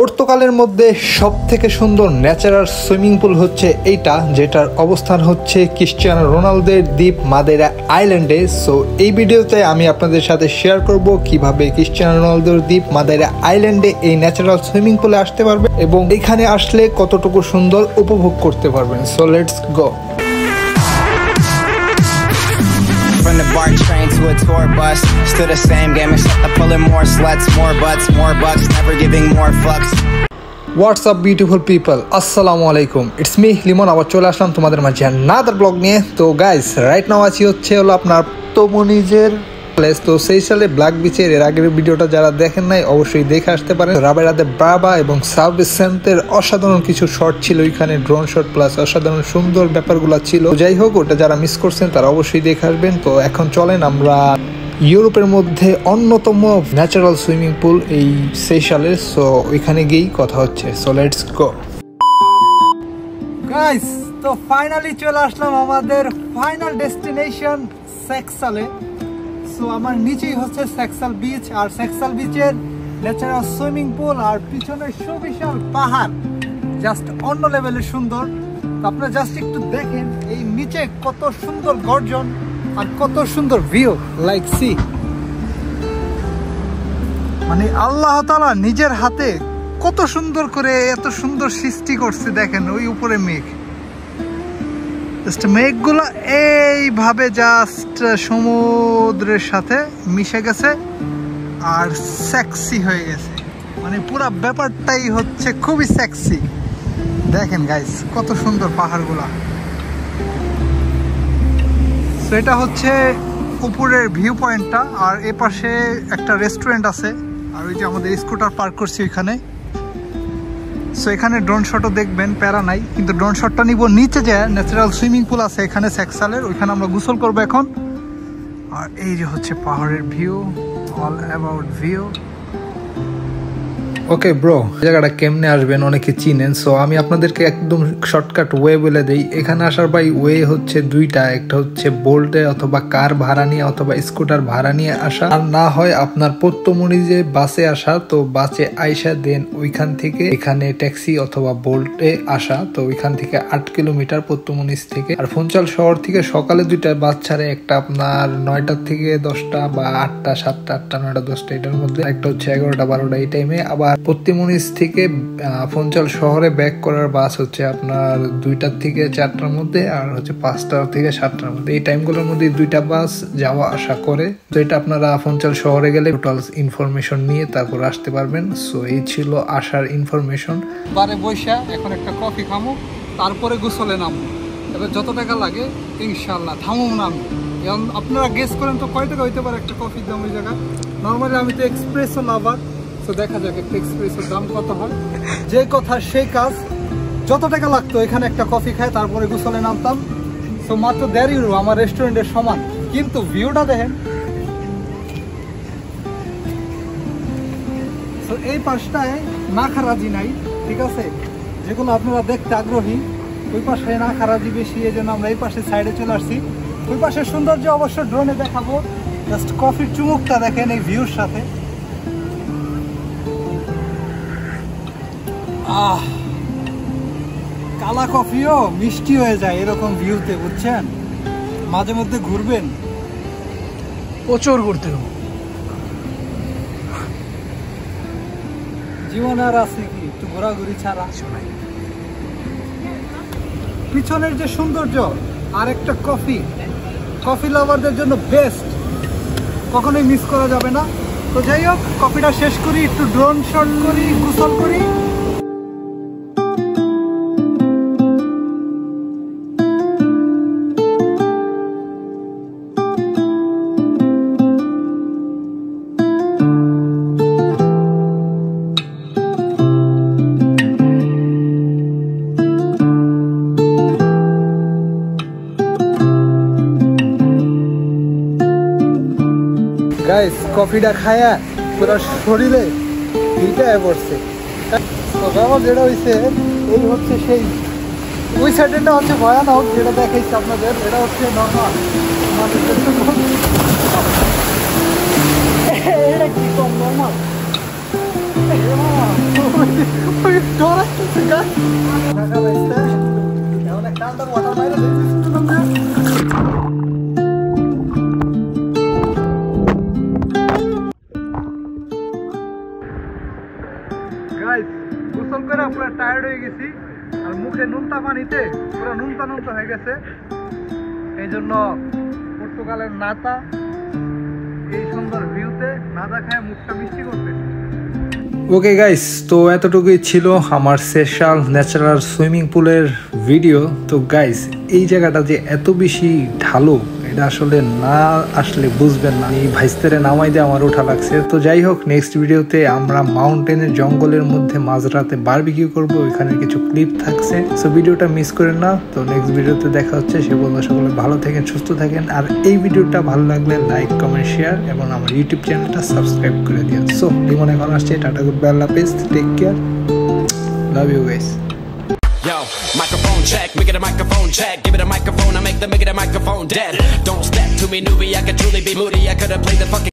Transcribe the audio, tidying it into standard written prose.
পর্তুগালের মধ্যে সবথেকে সুন্দর ন্যাচারাল সুইমিং পুল হচ্ছে এইটা, যেটার অবস্থান হচ্ছে ক্রিশ্চিয়ানো রোনালদোর দ্বীপ মাদেরা আইল্যান্ডে। সো এই ভিডিওতে আমি আপনাদের সাথে শেয়ার করব কিভাবে ক্রিশ্চিয়ানো রোনালদোর দ্বীপ মাদেরা আইল্যান্ডে এই ন্যাচারাল সুইমিং পুলে আসতে পারবে এবং এখানে আসলে কতটুকু সুন্দর উপভোগ করতে পারবেন। So let's go. From the BART train to a tour bus, still the same game except I'm pulling more sluts, more butts, more bucks, never giving more fucks. What's up beautiful people, আসসালামু আলাইকুম, it's me Limon. আবার চলে আসলাম তোমাদের মাঝে another blog নিয়ে। তো guys right now আছি হলো আপনার তোমনিজের প্লেস। তো সেই সালে ব্ল্যাক বিচের এর আগের ভিডিওটা যারা দেখেন নাই অবশ্যই দেখে আসতে পারেন। রাবেরাতে ব্রাবা এবং সাবসেন্টের অসাধারণ কিছু শট ছিল ওইখানে, ড্রোন শট প্লাস অসাধারণ সুন্দর ব্যাপারগুলো ছিল। যাই হোক, ওটা যারা মিস করছেন তারা অবশ্যই দেখে আসবেন। তো এখন চলেন আমরা ইউরোপের মধ্যে অন্যতম ন্যাচারাল সুইমিং পুল এই সেশালের। সো ওইখানে গিয়েই কথা হচ্ছে। So let's go guys. তো ফাইনালি চলে আসলাম আমাদের ফাইনাল ডেস্টিনেশন সেক্সালে। সো আমার নিচেই হচ্ছে সেক্সাল বিচ, আর সেক্সাল বিচের ন্যাচারাল সুইমিং পুল আর পিছনে সুবিশাল পাহাড়, জাস্ট অন্য লেভেলের সুন্দর। আপনারা জাস্ট একটু দেখেন এই নিচে কত সুন্দর গর্জন আর কত সুন্দর ভিউ, লাইক সি। মানে আল্লাহ তাআলা নিজের হাতে কত সুন্দর করে এত সুন্দর সৃষ্টি করছে। দেখেন ওই উপরে মেঘ, জাস্ট মেঘগুলো এইভাবে জাস্ট সমুদ্রের সাথে মিশে গেছে আর সেক্সি হয়ে গেছে। মানে পুরো ব্যাপারটাই হচ্ছে খুবই সেক্সি। দেখেন গাইস কত সুন্দর পাহাড়গুলা। তো এটা হচ্ছে উপরের ভিউ পয়েন্টটা, আর এ পাশে একটা রেস্টুরেন্ট আছে, আর ওই যে আমাদের স্কুটার পার্ক করছি ওইখানে। সো এখানে ড্রোন শটও দেখবেন, প্যারা নাই, কিন্তু ড্রোন শটটা নিব নিচে যে ন্যাচারাল সুইমিং পুল আছে এখানে সেক্সালের, ওইখানে আমরা গোসল করবো এখন। আর এই যে হচ্ছে পাহাড়ের view, all about view. Okay bro, জায়গাটা কেমনে আসবেন অনেকে চিনেন। সো আমি আপনাদেরকে একদম শর্টকাট ওয়ে বলে দিই। এখানে আসার বাই ওয়ে হচ্ছে দুইটা, একটা হচ্ছে বোল্টে অথবা কার ভাড়া নিয়ে অথবা স্কুটার ভাড়া নিয়ে আসা, আর না হয় আপনার পত্তমনিজে বাসে আসা। তো বাসে আইসা দেন ওইখান থেকে এখানে ট্যাক্সি অথবা বোল্টে আসা। তো ওইখান থেকে 8 কিলোমিটার পত্তমনিজ থেকে। আর ফুঞ্চাল শহর থেকে সকালে দুইটা বাস ছাড়ে, একটা আপনার 9টা থেকে 10টা বা 8টা 7টা 8টা 9টা 10টা এটার মধ্যে, একটা হচ্ছে 11টা 12টা এই টাইমে। আবার পত্তমনিজ থেকে ফুঞ্চাল শহরে ব্যাক করার বাস হচ্ছে আপনার 2টা থেকে 4টার মধ্যে, আর হচ্ছে 5টা থেকে 7টার মধ্যে। এই টাইমগুলোর মধ্যে দুইটা বাস যাওয়া আসা করে। তো এটা আপনারা ফুঞ্চাল শহরে গেলে টোটাল ইনফরমেশন নিয়ে তারপর আসতে পারবেন। সো এই ছিল আসার ইনফরমেশন। বারে বৈশা এখন একটা কফি খামো, তারপরে গোসলে নামবো। এবার যত টাকা লাগে ইনশাল্লাহ থামো নামবো। এখন আপনারা গেস করেন তো কয় টাকা হইতে পারে একটা কফির দাম ওই জায়গায়। নর্মালি আমি তো এক্সপ্রেসও লাভার, তো দেখা যাক একটা এক্সপ্রেসের দাম কত হয়। যে কথা সেই কাজ, যত টাকা লাগতো এখানে একটা কফি খায় তারপরে গোসলে নামতাম। সো মাত্র 1.5 ইউরো আমার রেস্টুরেন্টের সমান, কিন্তু ভিউটা দেখেন। তো এই পাশটায় নাখারাজি নাই, ঠিক আছে, যেগুলো আপনারা দেখতে আগ্রহী ওই পাশে নাখারাজি বেশি, এই জন্য আমরা এই পাশে সাইডে চলে আসছি। ওই পাশের সৌন্দর্য অবশ্য ড্রোনে দেখাবো। জাস্ট কফির চুমুকটা দেখেন এই ভিউর সাথে। কালা কফিও মিষ্টি হয়ে যায় এরকম ভিউতে, বুঝছেন। মাঝে মধ্যে ঘুরবেন, প্রচুর ঘুরতে হবে। জীবন আর আছে কি একটু ঘোরাঘুরি ছাড়া। পিছনের যে সৌন্দর্য আর একটা কফি লাভারদের জন্য বেস্ট, কখনোই মিস করা যাবে না। তো যাই হোক, কফিটা শেষ করি, একটু ড্রোন শট করি, গোসল করি। গাইস কফিটা খায়া পুরো শরীরে হিটে পড়ছে। তো ব্যাপার যেটা হয়েছে এই হচ্ছে সেই ওই সাইডেটা হচ্ছে ভয়ানক, যেটা দেখাইছে আপনাদের। এটা হচ্ছে নর্মাল, এটা কি কম নর্মাল। গোসল করে পুরো টায়ার্ড হয়ে গেছি আর মুখে নুনতা পানিতে পুরো নুনতা নুনতা হয়ে গেছে, এই জন্য পর্তুগালের নাতা এই সুন্দর ভিউতে নাতা খায় মুখটা মিষ্টি করতে। ওকে গাইস, তো এতটুকুই ছিল আমার সেশাল ন্যাচারাল সুইমিং পুলের ভিডিও। তো গাইস, এই জায়গাটা যে এত বেশি ঢালু এটা আসলে না আসলে বুঝবেন না। এই ভাইস্তারে নামাই দিয়ে আমার ওঠা লাগছে। তো যাই হোক, নেক্সট ভিডিওতে আমরা মাউন্টেনের জঙ্গলের মধ্যে মাঝরাতে বারবিকিউ করবো, এখানে কিছু ক্লিপ থাকছে। সো ভিডিওটা মিস করেন না। তো নেক্সট ভিডিওতে দেখা হচ্ছে। সে বন্ধু সকলে ভালো থাকেন, সুস্থ থাকেন। আর এই ভিডিওটা ভালো লাগলে লাইক, কমেন্ট, শেয়ার এবং আমার ইউটিউব চ্যানেলটা সাবস্ক্রাইব করে দিন। সো লিমন এখন আসছে, টাটা, গুড বাই, আল্লাহ হাফেজ, take care, love you guys. Yo, microphone check, make it a microphone check. Give it a microphone, I make the microphone dead. Don't step to me, newbie, I could truly be moody. I could have played the fucking